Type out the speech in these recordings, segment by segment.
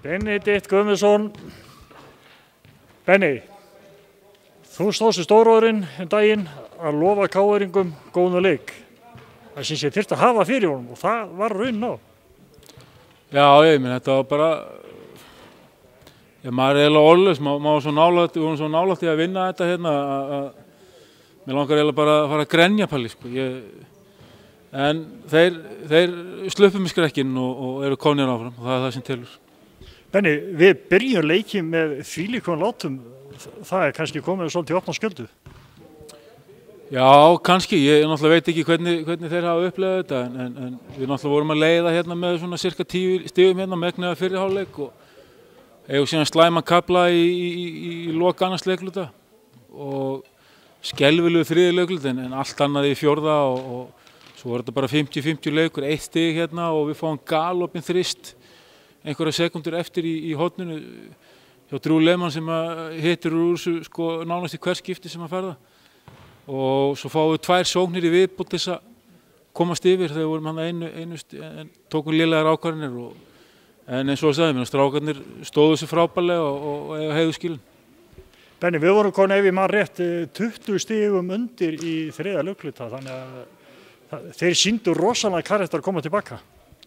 Benedikt Guðmundsson. Benni, þú stóðst í stóróðurinn daginn að lofa KR-ingum góðum leik. Það sem ég þyrfti að hafa fyrir honum og það var raunin á. Já, ég minn, þetta var bara, maður er eiginlega orðlaus, maður var svo nálægt í að vinna þetta hérna að mér langar eiginlega bara að fara að grenja Palli, sko. En þeir sluppu mig skrekkinn og eru komnir áfram og það er það sem telur. Benni, við byrjum leikinn með þvílíkum látum, það er kannski komið svolítið opna skjöldu. Já, kannski, ég náttúrulega veit ekki hvernig þeir hafa upplegað þetta en við náttúrulega vorum að leiða hérna með svona cirka 10 stigum hérna megnaða fyrri hálfleik og eigum síðan slæma kafla í lok annars leikluta og skelfilegu þriðja leikluta en allt annað í fjórða og svo var þetta bara 50-50 leikur, 1 stig hérna og við fáum galopinn þrist einhverja sekundur eftir í horninu hjá Drew Lehmann sem hittir úr þessu sko nánast í hvert skipti sem að ferða. Og svo fáum við 2 sóknir í viðbót til þess að komast yfir þegar við vorum hann en tókum lélegar ákvarðanir en eins og sagði mér, strákarnir stóðu sig frábærlega og heiðu skilin. Benni, við vorum komin ef ég man rétt 20 stigum undir í þriðja leikluta þannig að þeir sýndu rosalega karakter að koma tilbaka.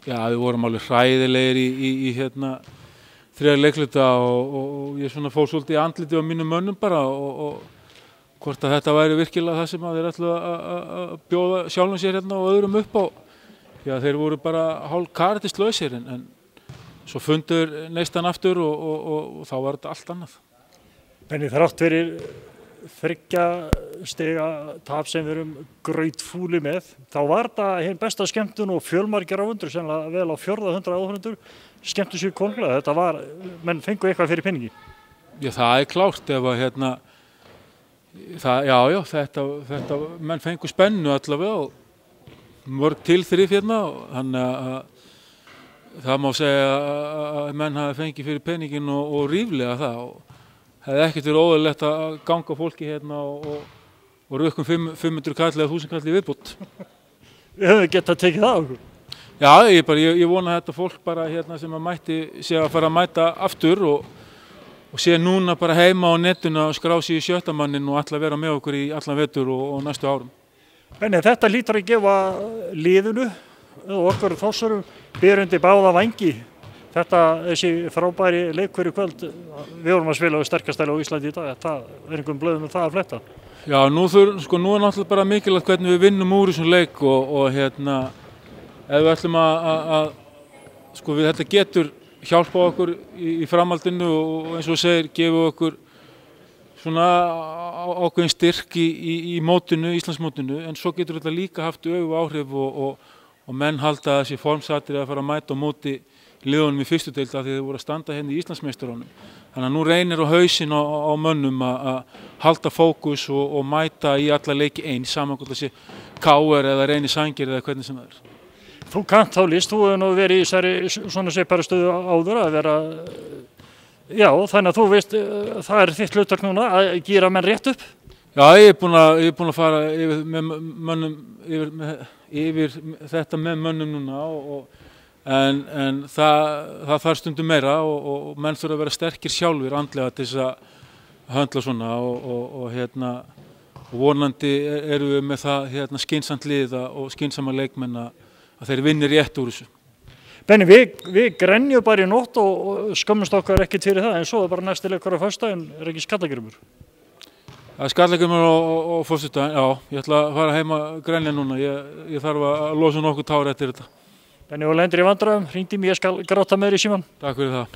Já, við vorum alveg hræðilegir í hérna þriðja leikluta og ég svona fór svolítið í andlitið á mínum mönnum bara og hvort að þetta væri virkilega það sem þeir ætluðu að bjóða sjálfum sér hérna og öðrum upp á. Því að þeir voru bara hálf karakterslausir en svo fundur neistan aftur og þá var þetta allt annað. Benni, þrátt fyrir 3 stiga tap sem við erum grautfúli með, þá var þetta hinn besta skemmtun og fjölmargir áhorfendur, sennilega vel á 400 áhorfendur, skemmtu sér konunglega. Þetta var, menn fengu eitthvað fyrir peningi. Já, það er klárt ef að hérna þetta menn fengu spennu allavega og mörg tilþrif hérna þannig að það má segja að menn hafi fengið fyrir peningin og ríflega það og hefði ekkert verið óeðlilegt að ganga fólki hérna og rukkum 500 kall eða 1000 kall í viðbót. Við höfum getað tekið það okkur. Já, ég vona að þetta fólk bara hérna sem að mætti sé að fara að mæta aftur og sé núna bara heima á netinu að skrá sig í 7. mannin og ætla að vera með okkur í allan vetur og næstu árum. Benni, þetta lítur að gefa liðinu og okkur þossurum byrjundi báða vængi. Þessi frábæri leikur í kvöld, við vorum að spila á sterkastæli á Íslandi í dag, það er einhverjum blöðum það að fletta. Já, nú er náttúrulega bara mikilvægt hvernig við vinnum úr þessum leik og hérna, ef við ætlum þetta getur hjálpa okkur í framhaldinu og eins og segir gefur okkur svona ákveðin styrk í mótinu, Íslandsmótinu en svo getur þetta líka haft öfug áhrif og menn halda þessi formsatriði að fara að mæta á móti liðunum í fyrstu deild af því þeir voru að standa hérna í Íslandsmeistarunum. Þannig að nú reynir á hausinn á mönnum að halda fókus og mæta í alla leiki eins saman hvort það sé KR eða Reyni Sandgerði eða hvernig sem það er. Þú kannt þá list, þú hefur nú verið í svona svipari stöðu áður að vera, já, þannig að þú veist, það er þitt hlutverk núna að gera menn rétt upp? Já, ég er búinn að fara yfir þetta með mönnum núna en það þarf stundum meira og menn þurfa að vera sterkir sjálfir andlega til þess að höndla svona og vonandi erum við með það skynsamt lið og skynsama leikmenn að þeir vinni rétt úr þessu. Benni, við grenjum bara í nótt og skömmumst okkar ekkert fyrir það en svo er bara næsti leikur á föstudaginn, er ekki Skallagrímur? Það er Skallagrímur á föstudaginn, já, ég ætla að fara heim að grenja núna, ég þarf að losa nokkuð tár eftir þetta. Benni, og lendir í vandræðum, hringdu mig, ég skal gráta með þér í símann. Takk fyrir það.